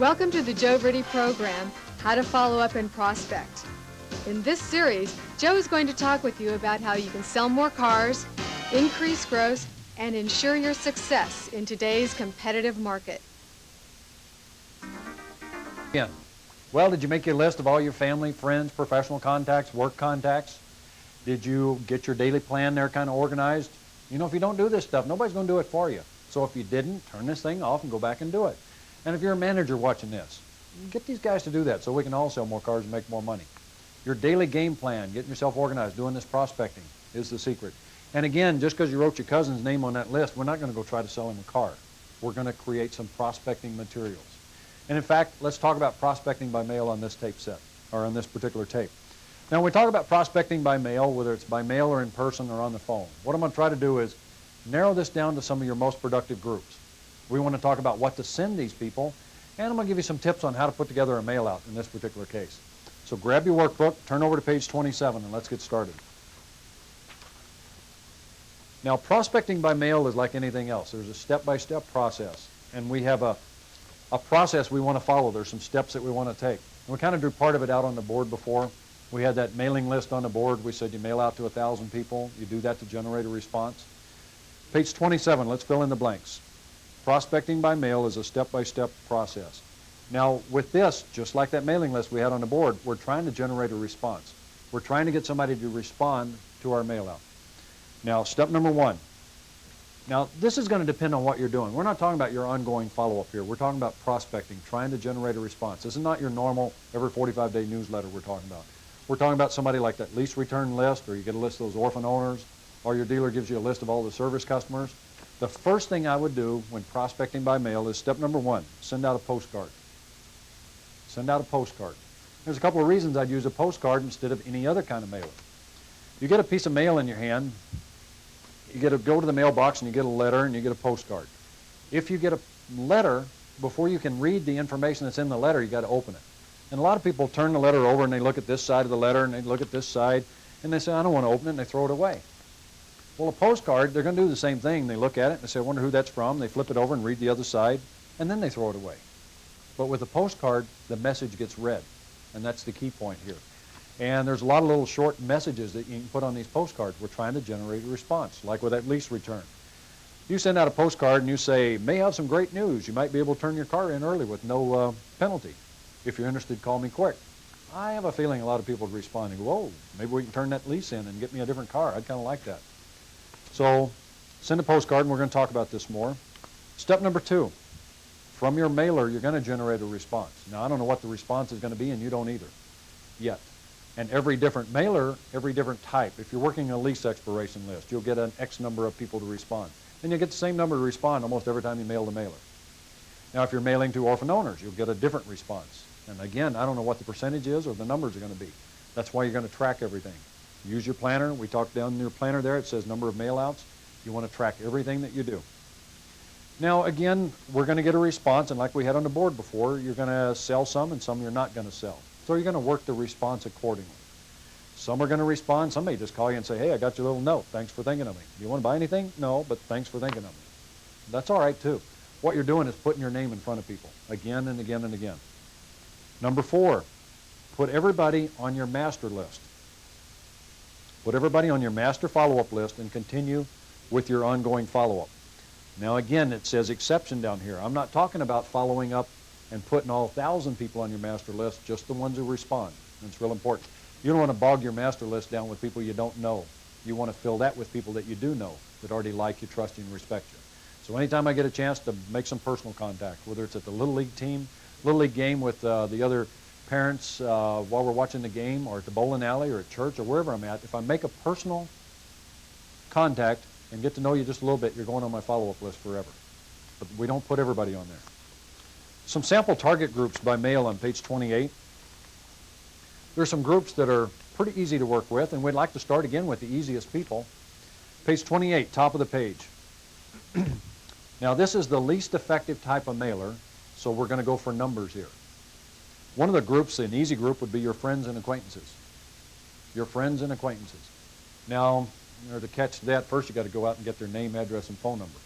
Welcome to the Joe Verde program, How to Follow Up and Prospect. In this series, Joe is going to talk with you about how you can sell more cars, increase growth, and ensure your success in today's competitive market. Yeah. Well, did you make your list of all your family, friends, professional contacts, work contacts? Did you get your daily plan there kind of organized? You know, if you don't do this stuff, nobody's going to do it for you. So if you didn't, turn this thing off and go back and do it. And if you're a manager watching this, get these guys to do that so we can all sell more cars and make more money. Your daily game plan, getting yourself organized, doing this prospecting is the secret. And again, just because you wrote your cousin's name on that list, we're not going to go try to sell him a car. We're going to create some prospecting materials. And in fact, let's talk about prospecting by mail on this tape set, or on this particular tape. Now, when we talk about prospecting by mail, whether it's by mail or in person or on the phone, what I'm going to try to do is narrow this down to some of your most productive groups. We want to talk about what to send these people, and I'm going to give you some tips on how to put together a mail out in this particular case. So grab your workbook, turn over to page 27, and let's get started. Now, prospecting by mail is like anything else. There's a step-by-step process, and we have a process we want to follow. There's some steps that we want to take. And we kind of drew part of it out on the board before. We had that mailing list on the board. We said you mail out to 1,000 people. You do that to generate a response. Page 27, let's fill in the blanks. Prospecting by mail is a step-by-step process. Now, with this, just like that mailing list we had on the board, we're trying to generate a response. We're trying to get somebody to respond to our mail out. Now, step number one. Now, this is going to depend on what you're doing. We're not talking about your ongoing follow-up here. We're talking about prospecting, trying to generate a response. This is not your normal every 45-day newsletter we're talking about. We're talking about somebody like that lease return list, or you get a list of those orphan owners, or your dealer gives you a list of all the service customers. The first thing I would do when prospecting by mail is step number one, send out a postcard. Send out a postcard. There's a couple of reasons I'd use a postcard instead of any other kind of mailer. You get a piece of mail in your hand, you go to the mailbox and you get a letter and you get a postcard. If you get a letter, before you can read the information that's in the letter, you got to open it. And a lot of people turn the letter over and they look at this side of the letter and they look at this side and they say, I don't want to open it, and they throw it away. Well, a postcard, they're going to do the same thing. They look at it and they say, I wonder who that's from. They flip it over and read the other side, and then they throw it away. But with a postcard, the message gets read, and that's the key point here. And there's a lot of little short messages that you can put on these postcards. We're trying to generate a response, like with that lease return. You send out a postcard and you say, may have some great news. You might be able to turn your car in early with no penalty. If you're interested, call me quick. I have a feeling a lot of people would respond and go, whoa, maybe we can turn that lease in and get me a different car. I'd kind of like that. So send a postcard, and we're going to talk about this more. Step number two, from your mailer, you're going to generate a response. Now, I don't know what the response is going to be, and you don't either yet. And every different mailer, every different type. If you're working a lease expiration list, you'll get an X number of people to respond. And you'll get the same number to respond almost every time you mail the mailer. Now, if you're mailing to orphan owners, you'll get a different response. And again, I don't know what the percentage is or the numbers are going to be. That's why you're going to track everything. Use your planner. We talked down in your planner there. It says number of mail outs. You want to track everything that you do. Now, again, we're going to get a response, and like we had on the board before, you're going to sell some and some you're not going to sell. So you're going to work the response accordingly. Some are going to respond. Some may just call you and say, hey, I got your little note. Thanks for thinking of me. Do you want to buy anything? No, but thanks for thinking of me. That's all right, too. What you're doing is putting your name in front of people again and again and again. Number four, put everybody on your master list. Put everybody on your master follow-up list and continue with your ongoing follow-up. Now, again, it says exception down here. I'm not talking about following up and putting all 1,000 people on your master list, just the ones who respond. That's real important. You don't want to bog your master list down with people you don't know. You want to fill that with people that you do know, that already like you, trust you, and respect you. So anytime I get a chance to make some personal contact, whether it's at the Little League team, Little League game with the other parents while we're watching the game, or at the bowling alley, or at church, or wherever I'm at, if I make a personal contact and get to know you just a little bit, you're going on my follow-up list forever. But we don't put everybody on there. Some sample target groups by mail on page 28. There's some groups that are pretty easy to work with, and we'd like to start again with the easiest people. Page 28, top of the page. Now, this is the least effective type of mailer, so we're going to go for numbers here. One of the groups, an easy group, would be your friends and acquaintances. Your friends and acquaintances. Now, in order to catch that, first you got to go out and get their name, address, and phone number.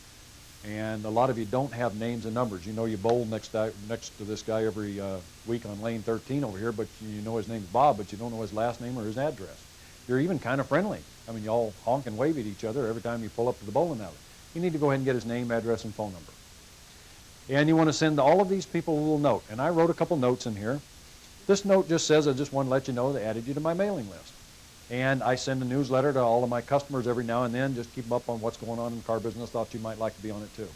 And a lot of you don't have names and numbers. You know you bowl next to this guy every week on lane 13 over here, but you know his name's Bob, but you don't know his last name or his address. You're even kind of friendly. I mean, you all honk and wave at each other every time you pull up to the bowling alley. You need to go ahead and get his name, address, and phone number. And you want to send all of these people a little note. And I wrote a couple notes in here. This note just says, I just want to let you know they added you to my mailing list. And I send a newsletter to all of my customers every now and then, just keep them up on what's going on in the car business. Thought you might like to be on it too.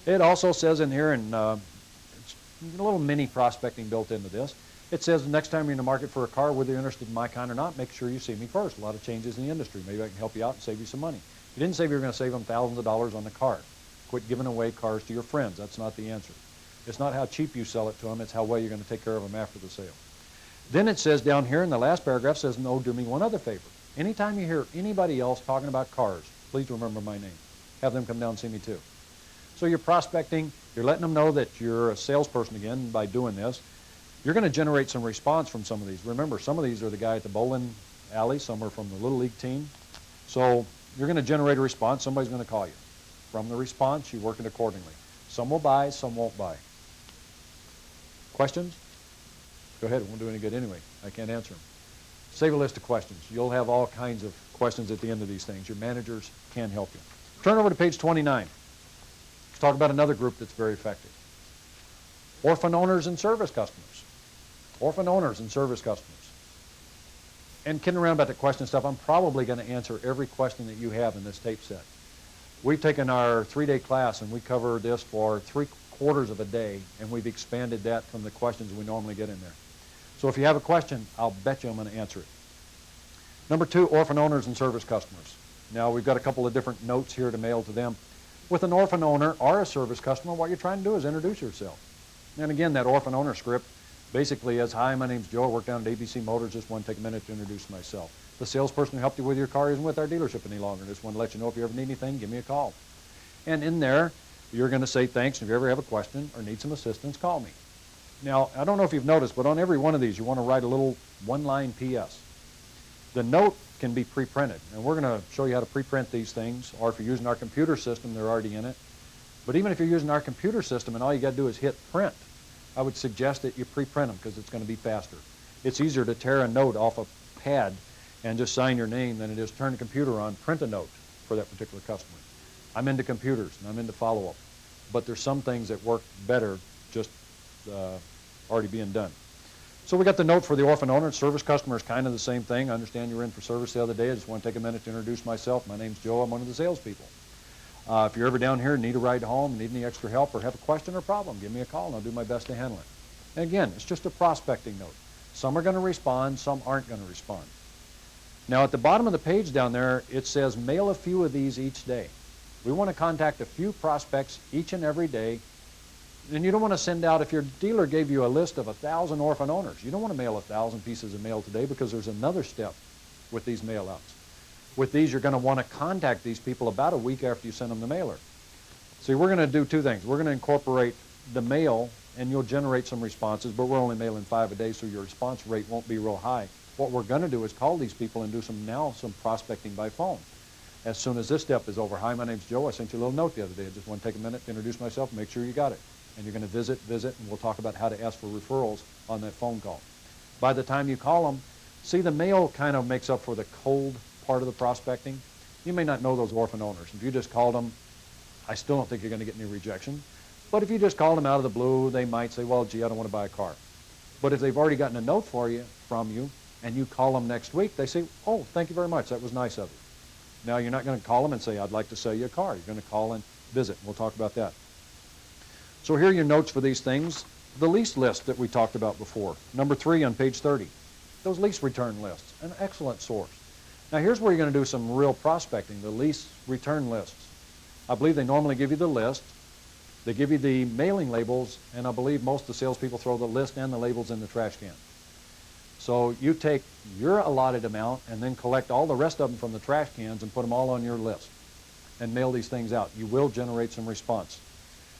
It also says in here, and it's a little mini prospecting built into this. It says the next time you're in the market for a car, whether you're interested in my kind or not, make sure you see me first. A lot of changes in the industry. Maybe I can help you out and save you some money. You didn't say you were going to save them thousands of dollars on the car. Quit giving away cars to your friends. That's not the answer. It's not how cheap you sell it to them. It's how well you're going to take care of them after the sale. Then it says down here in the last paragraph, says, no, do me one other favor. Anytime you hear anybody else talking about cars, please remember my name. Have them come down and see me too. So you're prospecting. You're letting them know that you're a salesperson again by doing this. You're going to generate some response from some of these. Remember, some of these are the guy at the bowling alley. Some are from the Little League team. So you're going to generate a response. Somebody's going to call you. From the response, you work it accordingly. Some will buy, some won't buy. Questions? Go ahead. It won't do any good anyway. I can't answer them. Save a list of questions. You'll have all kinds of questions at the end of these things. Your managers can help you. Turn over to page 29. Let's talk about another group that's very effective. Orphan owners and service customers. Orphan owners and service customers. And kidding around about the question stuff, I'm probably going to answer every question that you have in this tape set. We've taken our 3-day class and we cover this for 3/4 of a day, and we've expanded that from the questions we normally get in there. So if you have a question, I'll bet you I'm going to answer it. Number 2, orphan owners and service customers. Now, we've got a couple of different notes here to mail to them. With an orphan owner or a service customer, what you're trying to do is introduce yourself. And again, that orphan owner script basically is, hi, my name's Joe. I work down at ABC Motors. Just want to take a minute to introduce myself. The salesperson who helped you with your car isn't with our dealership any longer. Just want to let you know if you ever need anything, give me a call. And in there, you're going to say thanks. And if you ever have a question or need some assistance, call me. Now, I don't know if you've noticed, but on every one of these, you want to write a little one-line PS. The note can be pre-printed, and we're going to show you how to pre-print these things, or if you're using our computer system, they're already in it. But even if you're using our computer system and all you got to do is hit print, I would suggest that you pre-print them because it's going to be faster. It's easier to tear a note off a pad and just sign your name than it is turn the computer on, print a note for that particular customer. I'm into computers, and I'm into follow-up, but there's some things that work better just already being done. So we got the note for the orphan owner. Service customer is kind of the same thing. I understand you were in for service the other day. I just want to take a minute to introduce myself. My name's Joe. I'm one of the salespeople. If you're ever down here and need a ride home, need any extra help, or have a question or problem, give me a call, and I'll do my best to handle it. And again, it's just a prospecting note. Some are going to respond, some aren't going to respond. Now, at the bottom of the page down there, it says mail a few of these each day. We want to contact a few prospects each and every day. And you don't want to send out, if your dealer gave you a list of 1,000 orphan owners, you don't want to mail 1,000 pieces of mail today because there's another step with these mail outs. With these, you're going to want to contact these people about a week after you send them the mailer. See, we're going to do two things. We're going to incorporate the mail, and you'll generate some responses, but we're only mailing 5 a day, so your response rate won't be real high. What we're going to do is call these people and do some prospecting by phone. As soon as this step is over, hi, my name's Joe. I sent you a little note the other day. I just want to take a minute to introduce myself and make sure you got it. And you're going to visit, and we'll talk about how to ask for referrals on that phone call. By the time you call them, see, the mail kind of makes up for the cold part of the prospecting. You may not know those orphan owners. If you just called them, I still don't think you're going to get any rejection. But if you just called them out of the blue, they might say, well, gee, I don't want to buy a car. But if they've already gotten a note from you, and you call them next week, they say, oh, thank you very much. That was nice of you. Now, you're not going to call them and say, I'd like to sell you a car. You're going to call and visit. We'll talk about that. So here are your notes for these things. The lease list that we talked about before, number 3 on page 30. Those lease return lists, an excellent source. Now here's where you're going to do some real prospecting, the lease return lists. I believe they normally give you the list. They give you the mailing labels, and I believe most of the salespeople throw the list and the labels in the trash can. So you take your allotted amount and then collect all the rest of them from the trash cans and put them all on your list and mail these things out. You will generate some response.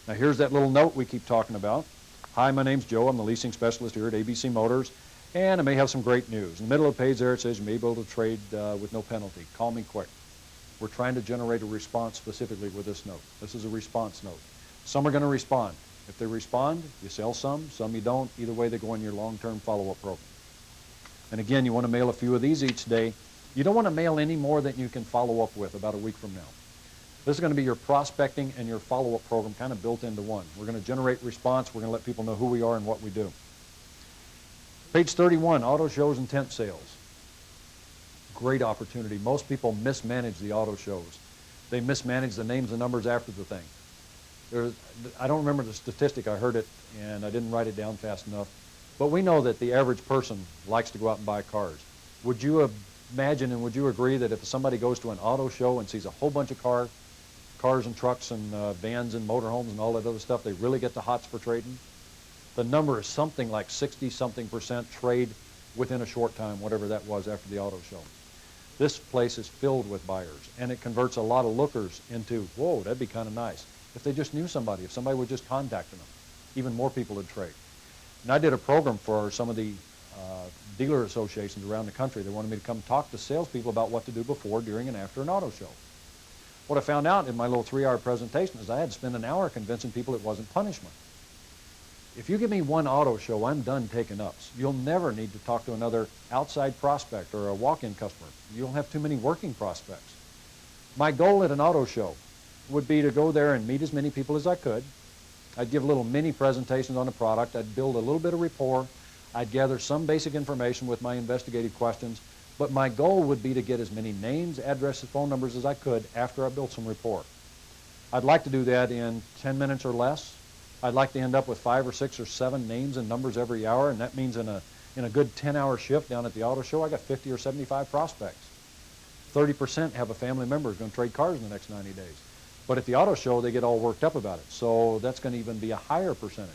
Now here's that little note we keep talking about. Hi, my name's Joe. I'm the leasing specialist here at ABC Motors, and I may have some great news. In the middle of the page there it says you may be able to trade with no penalty. Call me quick. We're trying to generate a response specifically with this note. This is a response note. Some are going to respond. If they respond, you sell some you don't. Either way, they go in your long-term follow-up program. And again, you want to mail a few of these each day. You don't want to mail any more than you can follow up with about a week from now. This is going to be your prospecting and your follow-up program kind of built into one. We're going to generate response. We're going to let people know who we are and what we do. Page 31, auto shows and tent sales. Great opportunity. Most people mismanage the auto shows. They mismanage the names and numbers after the thing. I don't remember the statistic. I heard it, and I didn't write it down fast enough. But we know that the average person likes to go out and buy cars. Would you imagine and would you agree that if somebody goes to an auto show and sees a whole bunch of cars and trucks and vans and motorhomes and all that other stuff, they really get the hots for trading? The number is something like 60-something% trade within a short time, whatever that was after the auto show. This place is filled with buyers, and it converts a lot of lookers into, whoa, that'd be kind of nice. If they just knew somebody, if somebody would just contact them, even more people would trade. And I did a program for some of the dealer associations around the country. They wanted me to come talk to salespeople about what to do before, during, and after an auto show. What I found out in my little 3-hour presentation is I had to spend an hour convincing people it wasn't punishment. If you give me one auto show, I'm done taking ups. You'll never need to talk to another outside prospect or a walk-in customer. You don't have too many working prospects. My goal at an auto show would be to go there and meet as many people as I could. I'd give little mini presentations on the product. I'd build a little bit of rapport. I'd gather some basic information with my investigative questions. But my goal would be to get as many names, addresses, phone numbers as I could after I built some rapport. I'd like to do that in 10 minutes or less. I'd like to end up with 5 or 6 or 7 names and numbers every hour, and that means in a good 10-hour shift down at the auto show, I got 50 or 75 prospects. 30% have a family member who's going to trade cars in the next 90 days. But at the auto show, they get all worked up about it, so that's going to even be a higher percentage.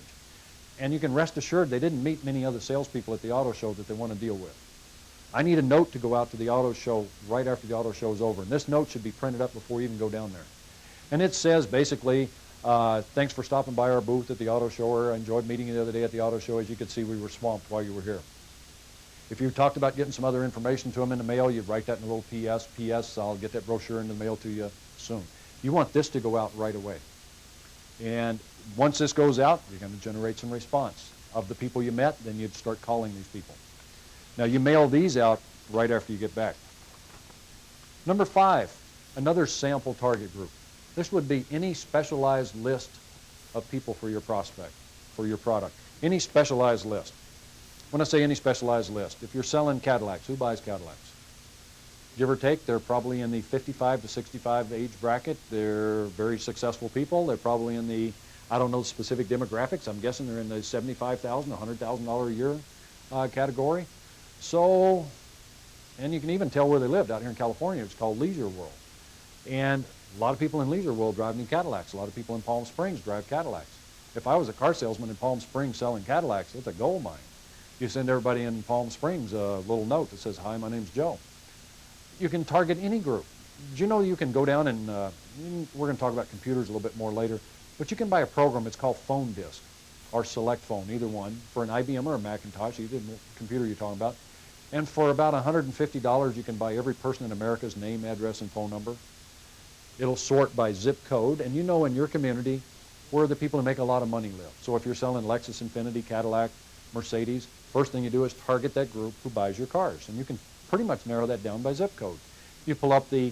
And you can rest assured they didn't meet many other salespeople at the auto show that they want to deal with. I need a note to go out to the auto show right after the auto show is over, and this note should be printed up before you even go down there. And it says basically, thanks for stopping by our booth at the auto show. I enjoyed meeting you the other day at the auto show. As you could see, we were swamped while you were here. If you talked about getting some other information to them in the mail, you'd write that in a little P.S. I'll get that brochure in the mail to you soon. You want this to go out right away. And once this goes out, you're going to generate some response. Of the people you met, then you'd start calling these people. Now, you mail these out right after you get back. Number 5, another sample target group. This would be any specialized list of people for your prospect, for your product. Any specialized list. When I say any specialized list, if you're selling Cadillacs, who buys Cadillacs? Give or take, they're probably in the 55 to 65 age bracket. They're very successful people. They're probably in the, I don't know the specific demographics. I'm guessing they're in the $75,000, $100,000 a year category. So, and you can even tell where they lived. Out here in California, it's called Leisure World. And a lot of people in Leisure World drive new Cadillacs. A lot of people in Palm Springs drive Cadillacs. If I was a car salesman in Palm Springs selling Cadillacs, it's a gold mine. You send everybody in Palm Springs a little note that says, hi, my name's Joe. You can target any group. Did you know you can go down and, we're going to talk about computers a little bit more later, but you can buy a program, it's called Phone Disk, or Select Phone, either one, for an IBM or a Macintosh, either computer you're talking about. And for about $150, you can buy every person in America's name, address, and phone number. It'll sort by zip code, and you know in your community where the people who make a lot of money live. So if you're selling Lexus, Infiniti, Cadillac, Mercedes, first thing you do is target that group who buys your cars. And you can pretty much narrow that down by zip code. You pull up the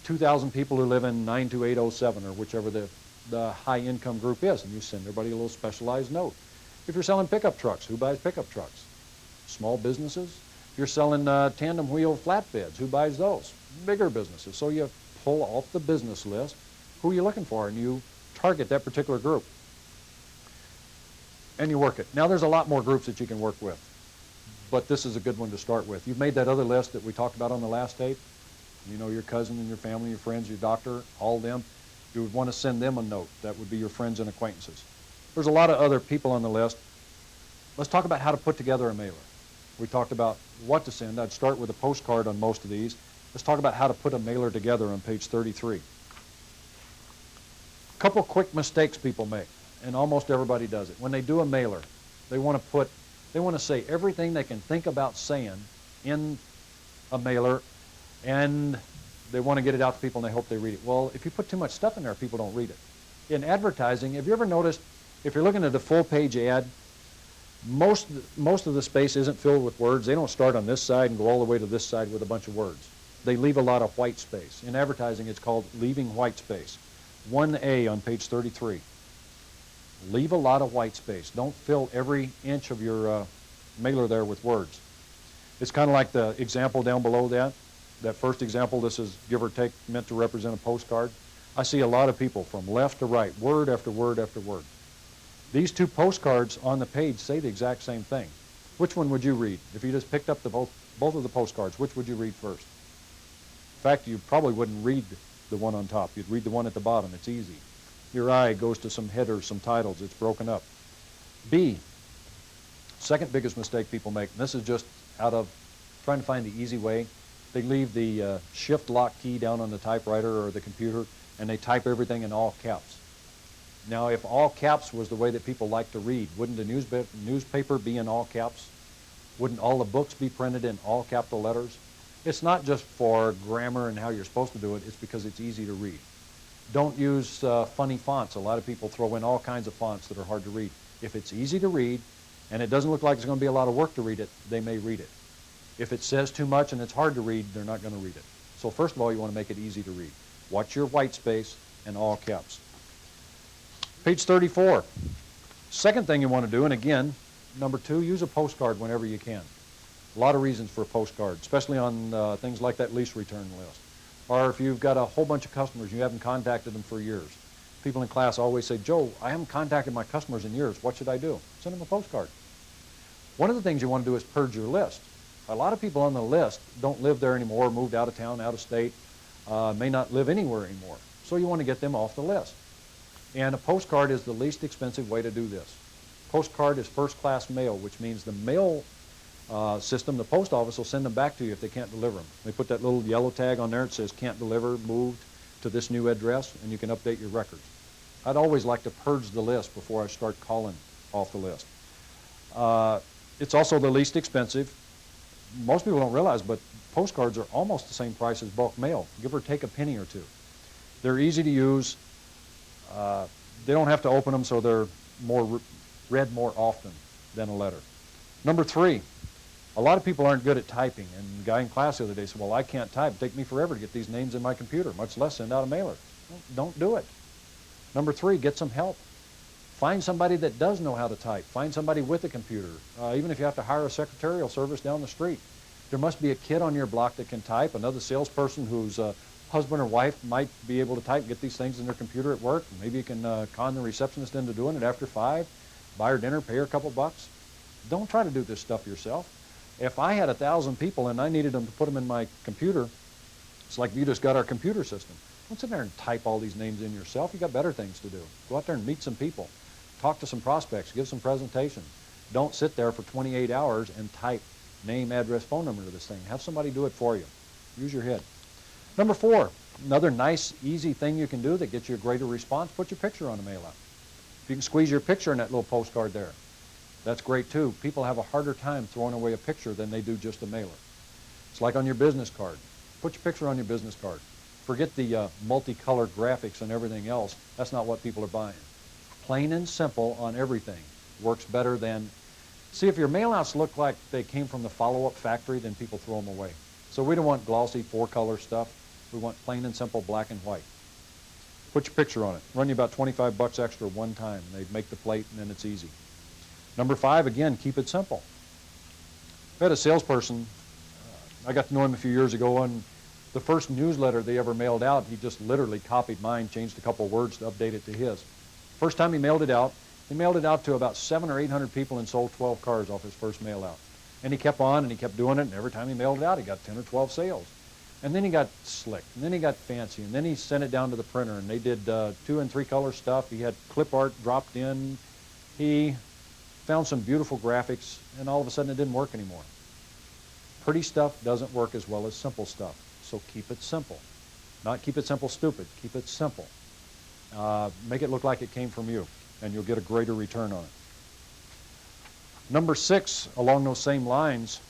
2,000 people who live in 92807 or whichever the high income group is, and you send everybody a little specialized note. If you're selling pickup trucks, who buys pickup trucks? Small businesses. If you're selling tandem wheel flatbeds, who buys those? Bigger businesses. So you pull off the business list who are you looking for, and you target that particular group. And you work it. Now there's a lot more groups that you can work with, but this is a good one to start with. You've made that other list that we talked about on the last tape. You know, your cousin and your family, your friends, your doctor, all of them. You would want to send them a note. That would be your friends and acquaintances. There's a lot of other people on the list. Let's talk about how to put together a mailer. We talked about what to send. I'd start with a postcard on most of these. Let's talk about how to put a mailer together on page 33. A couple quick mistakes people make, and almost everybody does it. When they do a mailer, they want to say everything they can think about saying in a mailer, and they want to get it out to people and they hope they read it. Well, if you put too much stuff in there, people don't read it. In advertising, have you ever noticed, if you're looking at a full-page ad, most of the space isn't filled with words. They don't start on this side and go all the way to this side with a bunch of words. They leave a lot of white space. In advertising, it's called leaving white space. 1A on page 33. Leave a lot of white space. Don't fill every inch of your mailer there with words. It's kind of like the example down below that. That first example, this is give or take meant to represent a postcard. I see a lot of people from left to right, word after word after word. These two postcards on the page say the exact same thing. Which one would you read? If you just picked up both of the postcards, which would you read first? In fact, you probably wouldn't read the one on top. You'd read the one at the bottom. It's easy. Your eye goes to some headers, some titles. It's broken up. B, second biggest mistake people make, and this is just out of trying to find the easy way. They leave the shift lock key down on the typewriter or the computer, and they type everything in all caps. Now, if all caps was the way that people like to read, wouldn't the newspaper be in all caps? Wouldn't all the books be printed in all capital letters? It's not just for grammar and how you're supposed to do it. It's because it's easy to read. Don't use funny fonts. A lot of people throw in all kinds of fonts that are hard to read. If it's easy to read and it doesn't look like there's going to be a lot of work to read it, they may read it. If it says too much and it's hard to read, they're not going to read it. So first of all, you want to make it easy to read. Watch your white space and all caps. Page 34. Second thing you want to do, and again, number 2, use a postcard whenever you can. A lot of reasons for a postcard, especially on things like that lease return list. Or if you've got a whole bunch of customers, you haven't contacted them for years. People in class always say, Joe, I haven't contacted my customers in years. What should I do? Send them a postcard. One of the things you want to do is purge your list. A lot of people on the list don't live there anymore, moved out of town, out of state, may not live anywhere anymore. So you want to get them off the list. And a postcard is the least expensive way to do this. Postcard is first-class mail, which means the mail system, the post office, will send them back to you if they can't deliver them. They put that little yellow tag on there that says can't deliver, moved to this new address, and you can update your records. I'd always like to purge the list before I start calling off the list. It's also the least expensive. Most people don't realize, but postcards are almost the same price as bulk mail, give or take a penny or two. They're easy to use. They don't have to open them, so they're read more often than a letter. Number 3, a lot of people aren't good at typing. And the guy in class the other day said, well, I can't type. It'd take me forever to get these names in my computer, much less send out a mailer. Well, don't do it. Number 3, get some help. Find somebody that does know how to type. Find somebody with a computer. Even if you have to hire a secretarial service down the street. There must be a kid on your block that can type, another salesperson whose husband or wife might be able to type and get these things in their computer at work. Maybe you can con the receptionist into doing it after 5, buy her dinner, pay her a couple bucks. Don't try to do this stuff yourself. If I had 1,000 people and I needed them to put them in my computer, it's like you just got our computer system. Don't sit there and type all these names in yourself. You got better things to do. Go out there and meet some people. Talk to some prospects. Give some presentations. Don't sit there for 28 hours and type name, address, phone number to this thing. Have somebody do it for you. Use your head. Number 4, another nice, easy thing you can do that gets you a greater response, put your picture on a mail out. If you can squeeze your picture in that little postcard there, that's great too. People have a harder time throwing away a picture than they do just a mailer. It's like on your business card. Put your picture on your business card. Forget the multicolored graphics and everything else. That's not what people are buying. Plain and simple on everything works better than... See, if your mail-outs look like they came from the follow-up factory, then people throw them away. So we don't want glossy 4-color stuff. We want plain and simple black and white. Put your picture on it. Run you about 25 bucks extra one time. They make the plate, and then it's easy. Number 5, again, keep it simple. I had a salesperson, I got to know him a few years ago, and the first newsletter they ever mailed out, he just literally copied mine, changed a couple words to update it to his. First time he mailed it out to about 700 or 800 people and sold 12 cars off his first mail out. And he kept on and he kept doing it, and every time he mailed it out, he got 10 or 12 sales. And then he got slick, and then he got fancy, and then he sent it down to the printer, and they did 2 and 3 color stuff. He had clip art dropped in. He found some beautiful graphics, and all of a sudden it didn't work anymore. Pretty stuff doesn't work as well as simple stuff, so keep it simple. Not keep it simple stupid, keep it simple. Make it look like it came from you, and you'll get a greater return on it. Number 6, along those same lines,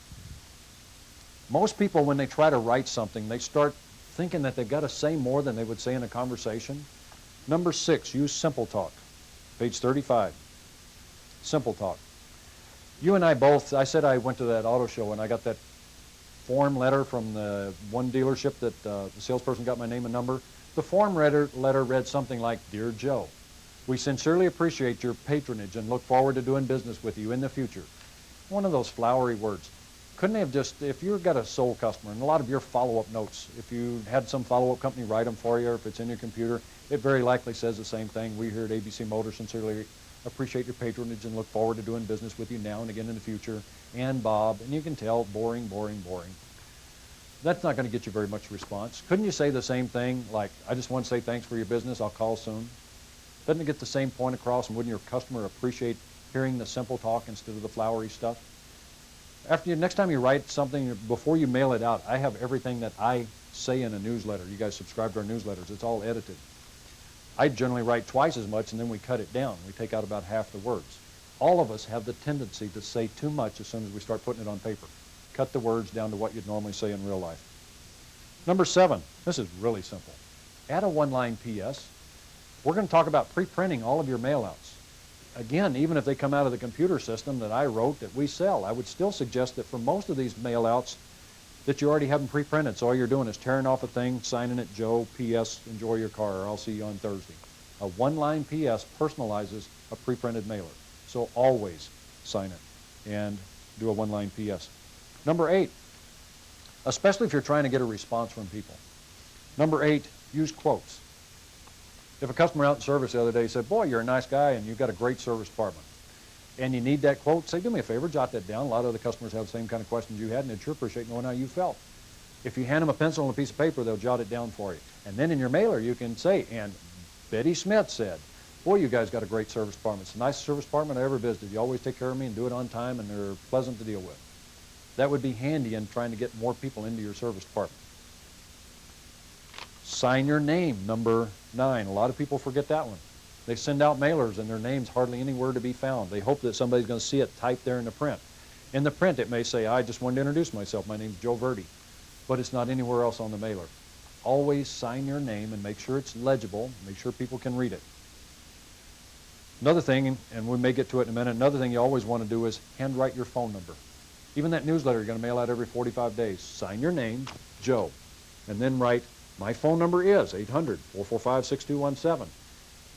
most people, when they try to write something, they start thinking that they've got to say more than they would say in a conversation. Number 6, use Simple Talk. Page 35. Simple Talk. You and I both, I said I went to that auto show and I got that form letter from the one dealership that the salesperson got my name and number. The form letter read something like, Dear Joe, we sincerely appreciate your patronage and look forward to doing business with you in the future. One of those flowery words. Couldn't they have just, if you've got a sole customer, and a lot of your follow-up notes, if you had some follow-up company write them for you, or if it's in your computer, it very likely says the same thing. We here at ABC Motors sincerely appreciate your patronage and look forward to doing business with you now and again in the future. And Bob, and you can tell, boring, boring, boring. That's not going to get you very much response. Couldn't you say the same thing, like, I just want to say thanks for your business, I'll call soon? Doesn't it get the same point across, and wouldn't your customer appreciate hearing the simple talk instead of the flowery stuff? Next time you write something, before you mail it out, I have everything that I say in a newsletter. You guys subscribe to our newsletters. It's all edited. I generally write twice as much, and then we cut it down. We take out about half the words. All of us have the tendency to say too much as soon as we start putting it on paper. Cut the words down to what you'd normally say in real life. Number 7, this is really simple. Add a one-line PS. We're going to talk about pre-printing all of your mail-outs. Again, even if they come out of the computer system that I wrote that we sell, I would still suggest that for most of these mail-outs that you already have them pre-printed. So all you're doing is tearing off a thing, signing it, Joe, P.S., enjoy your car, or I'll see you on Thursday. A one-line P.S. personalizes a pre-printed mailer. So always sign it and do a one-line P.S. Number 8, especially if you're trying to get a response from people. Number 8, use quotes. If a customer out in service the other day said, boy, you're a nice guy and you've got a great service department, and you need that quote, say, do me a favor, jot that down. A lot of other customers have the same kind of questions you had, and they'd sure appreciate knowing how you felt. If you hand them a pencil and a piece of paper, they'll jot it down for you. And then in your mailer, you can say, and Betty Smith said, boy, you guys got a great service department. It's the nicest service department I ever visited. You always take care of me and do it on time, and they're pleasant to deal with. That would be handy in trying to get more people into your service department. Sign your name, number 9. A lot of people forget that one. They send out mailers and their name's hardly anywhere to be found. They hope that somebody's going to see it typed there in the print. In the print, it may say, I just wanted to introduce myself. My name's Joe Verdi. But it's not anywhere else on the mailer. Always sign your name and make sure it's legible. Make sure people can read it. Another thing, and we may get to it in a minute, another thing you always want to do is handwrite your phone number. Even that newsletter you're going to mail out every 45 days. Sign your name, Joe, and then write, my phone number is 800-445-6217.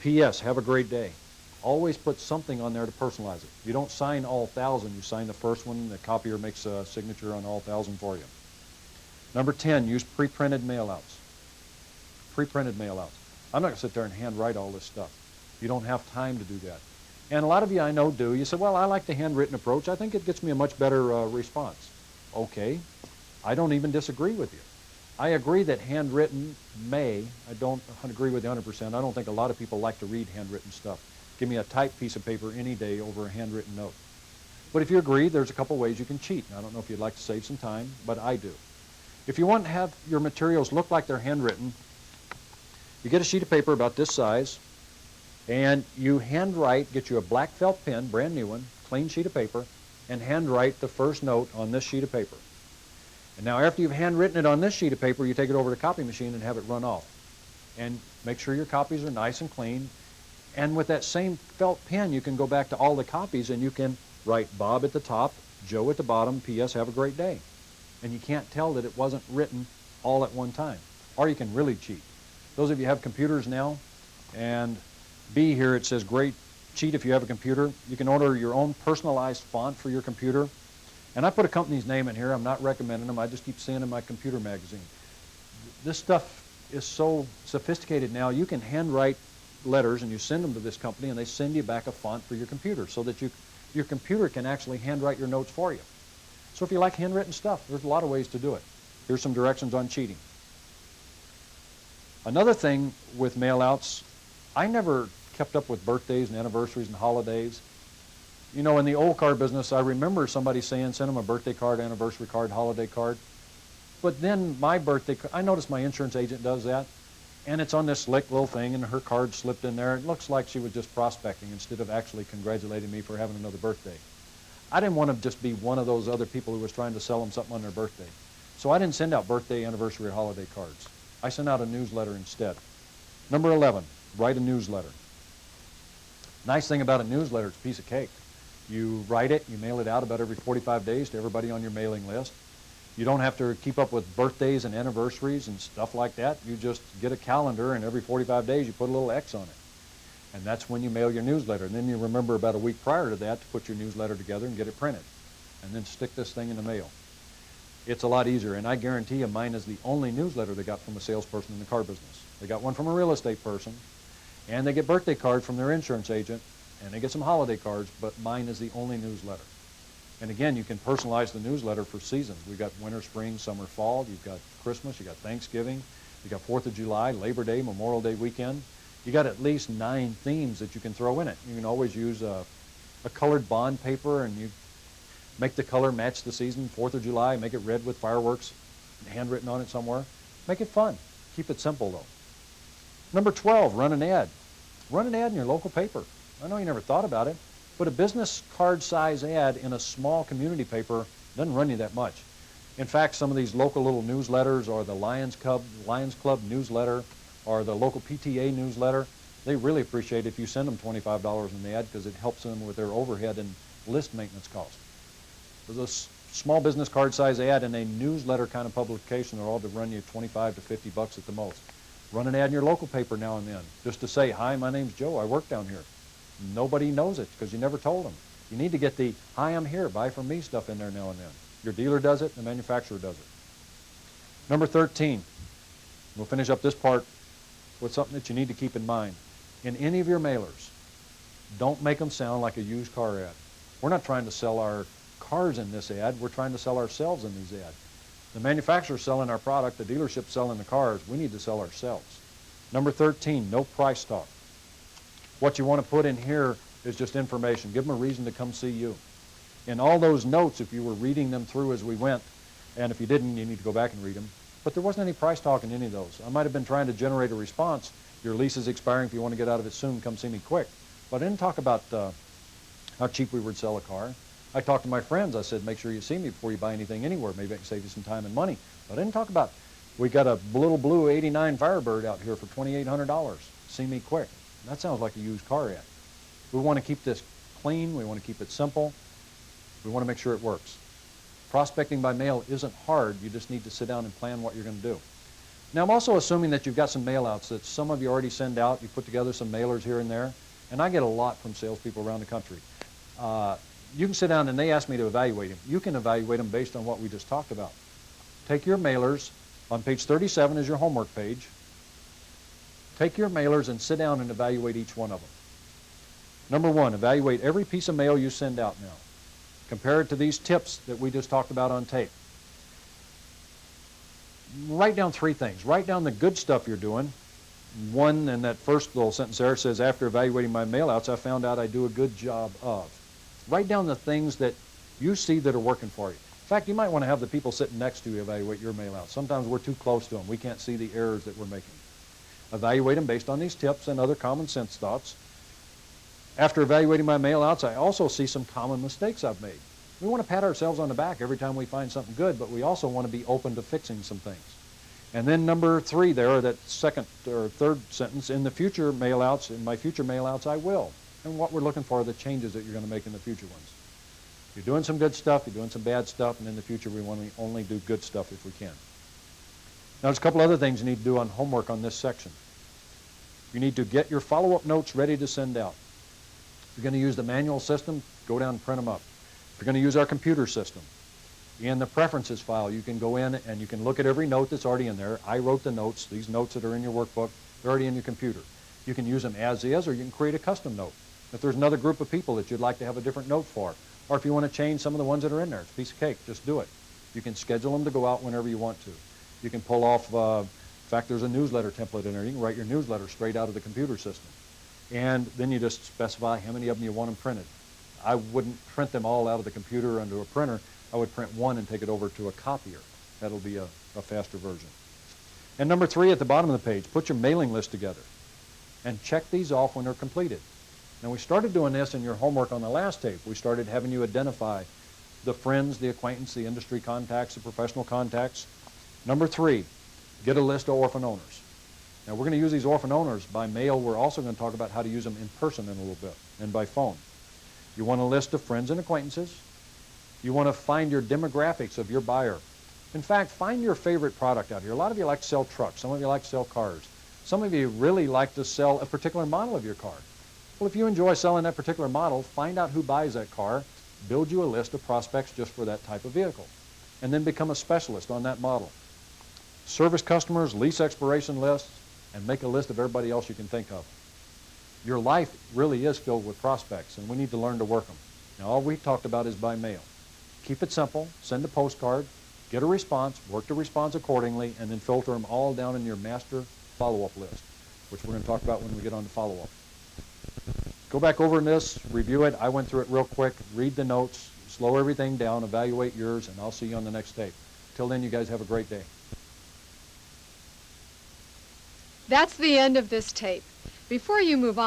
P.S. Have a great day. Always put something on there to personalize it. You don't sign all 1,000. You sign the first one. The copier makes a signature on all 1,000 for you. Number 10, use pre-printed mailouts. Pre-printed mailouts. I'm not going to sit there and handwrite all this stuff. You don't have time to do that. And a lot of you I know do. You say, well, I like the handwritten approach. I think it gets me a much better response. Okay. I don't even disagree with you. I agree that handwritten I don't agree with you 100%. I don't think a lot of people like to read handwritten stuff. Give me a typed piece of paper any day over a handwritten note. But if you agree, there's a couple ways you can cheat. I don't know if you'd like to save some time, but I do. If you want to have your materials look like they're handwritten, you get a sheet of paper about this size, and you handwrite, get you a black felt pen, brand new one, clean sheet of paper, and handwrite the first note on this sheet of paper. And now after you've handwritten it on this sheet of paper, you take it over to the copy machine and have it run off. And make sure your copies are nice and clean. And with that same felt pen, you can go back to all the copies and you can write Bob at the top, Joe at the bottom, P.S. Have a great day. And you can't tell that it wasn't written all at one time. Or you can really cheat. Those of you who have computers now, and B here it says great cheat if you have a computer. You can order your own personalized font for your computer. And I put a company's name in here. I'm not recommending them. I just keep seeing in my computer magazine. This stuff is so sophisticated now. You can handwrite letters and you send them to this company and they send you back a font for your computer so that your computer can actually handwrite your notes for you. So if you like handwritten stuff, there's a lot of ways to do it. Here's some directions on cheating. Another thing with mail-outs, I never kept up with birthdays and anniversaries and holidays. You know, in the old car business, I remember somebody saying, send them a birthday card, anniversary card, holiday card. But then my birthday, I noticed my insurance agent does that, and it's on this slick little thing, and her card slipped in there. It looks like she was just prospecting instead of actually congratulating me for having another birthday. I didn't want to just be one of those other people who was trying to sell them something on their birthday. So I didn't send out birthday, anniversary, or holiday cards. I sent out a newsletter instead. Number 11, write a newsletter. Nice thing about a newsletter, it's a piece of cake. You write it, you mail it out about every 45 days to everybody on your mailing list. You don't have to keep up with birthdays and anniversaries and stuff like that. You just get a calendar, and every 45 days you put a little X on it. And that's when you mail your newsletter. And then you remember about a week prior to that to put your newsletter together and get it printed. And then stick this thing in the mail. It's a lot easier, and I guarantee you mine is the only newsletter they got from a salesperson in the car business. They got one from a real estate person, and they get birthday cards from their insurance agent, and they get some holiday cards, but mine is the only newsletter. And again, you can personalize the newsletter for seasons. We've got winter, spring, summer, fall. You've got Christmas. You've got Thanksgiving. You've got 4th of July, Labor Day, Memorial Day weekend. You got at least 9 themes that you can throw in it. You can always use a colored bond paper, and you make the color match the season. 4th of July, make it red with fireworks handwritten on it somewhere. Make it fun. Keep it simple, though. Number 12, run an ad. Run an ad in your local paper. I know you never thought about it, but a business card size ad in a small community paper doesn't run you that much. In fact, some of these local little newsletters, or the Lions Club newsletter, or the local PTA newsletter, they really appreciate if you send them $25 in the ad, because it helps them with their overhead and list maintenance costs. So a small business card size ad in a newsletter kind of publication are all to run you $25 to $50 at the most. Run an ad in your local paper now and then, just to say, hi, my name's Joe, I work down here. Nobody knows it because you never told them. You need to get the, hi, I'm here, buy from me stuff in there now and then. Your dealer does it, the manufacturer does it. Number 13, we'll finish up this part with something that you need to keep in mind. In any of your mailers, don't make them sound like a used car ad. We're not trying to sell our cars in this ad, we're trying to sell ourselves in these ads. The manufacturer's selling our product, the dealership's selling the cars, we need to sell ourselves. Number 13, no price talk. What you want to put in here is just information. Give them a reason to come see you. In all those notes, if you were reading them through as we went, and if you didn't, you need to go back and read them, but there wasn't any price talk in any of those. I might have been trying to generate a response. Your lease is expiring. If you want to get out of it soon, come see me quick. But I didn't talk about how cheap we would sell a car. I talked to my friends. I said, make sure you see me before you buy anything anywhere. Maybe I can save you some time and money. But I didn't talk about, we got a little blue 89 Firebird out here for $2,800. See me quick. That sounds like a used car ad. We want to keep this clean. We want to keep it simple. We want to make sure it works. Prospecting by mail isn't hard. You just need to sit down and plan what you're going to do. Now, I'm also assuming that you've got some mail outs that some of you already send out. You put together some mailers here and there. And I get a lot from salespeople around the country. You can sit down and they ask me to evaluate them. You can evaluate them based on what we just talked about. Take your mailers. On page 37 is your homework page. Take your mailers and sit down and evaluate each one of them. Number 1, evaluate every piece of mail you send out now. Compare it to these tips that we just talked about on tape. Write down 3 things. Write down the good stuff you're doing. One, in that first little sentence there, says, after evaluating my mailouts, I found out I do a good job of. Write down the things that you see that are working for you. In fact, you might want to have the people sitting next to you evaluate your mailouts. Sometimes we're too close to them. We can't see the errors that we're making. Evaluate them based on these tips and other common sense thoughts. After evaluating my mailouts, I also see some common mistakes I've made. We want to pat ourselves on the back every time we find something good, but we also want to be open to fixing some things. And then number 3 there, or that second or third sentence, in the future mailouts, in my future mailouts, I will. And what we're looking for are the changes that you're going to make in the future ones. You're doing some good stuff, you're doing some bad stuff, and in the future we want to only do good stuff if we can. Now, there's a couple other things you need to do on homework on this section. You need to get your follow-up notes ready to send out. If you're going to use the manual system, go down and print them up. If you're going to use our computer system, in the preferences file, you can go in and you can look at every note that's already in there. I wrote the notes. These notes that are in your workbook, they're already in your computer. You can use them as is, or you can create a custom note. If there's another group of people that you'd like to have a different note for, or if you want to change some of the ones that are in there, it's a piece of cake, just do it. You can schedule them to go out whenever you want to. You can pull off, in fact, there's a newsletter template in there. You can write your newsletter straight out of the computer system. And then you just specify how many of them you want them printed. I wouldn't print them all out of the computer onto a printer. I would print one and take it over to a copier. That'll be a faster version. And number 3 at the bottom of the page, put your mailing list together and check these off when they're completed. Now, we started doing this in your homework on the last tape. We started having you identify the friends, the acquaintance, the industry contacts, the professional contacts. Number 3, Get a list of orphan owners. Now, we're going to use these orphan owners by mail. We're also going to talk about how to use them in person in a little bit and by phone. You want a list of friends and acquaintances. You want to find your demographics of your buyer. In fact, find your favorite product out here. A lot of you like to sell trucks. Some of you like to sell cars. Some of you really like to sell a particular model of your car. Well, if you enjoy selling that particular model, find out who buys that car, build you a list of prospects just for that type of vehicle, and then become a specialist on that model. Service customers, lease expiration lists, and make a list of everybody else you can think of. Your life really is filled with prospects, and we need to learn to work them. Now, all we talked about is by mail. Keep it simple. Send a postcard, get a response, work the response accordingly, and then filter them all down in your master follow-up list, which we're going to talk about when we get on to follow-up. Go back over this, review it. I went through it real quick. Read the notes, slow everything down, evaluate yours, and I'll see you on the next tape. Till then, you guys have a great day. That's the end of this tape. Before you move on,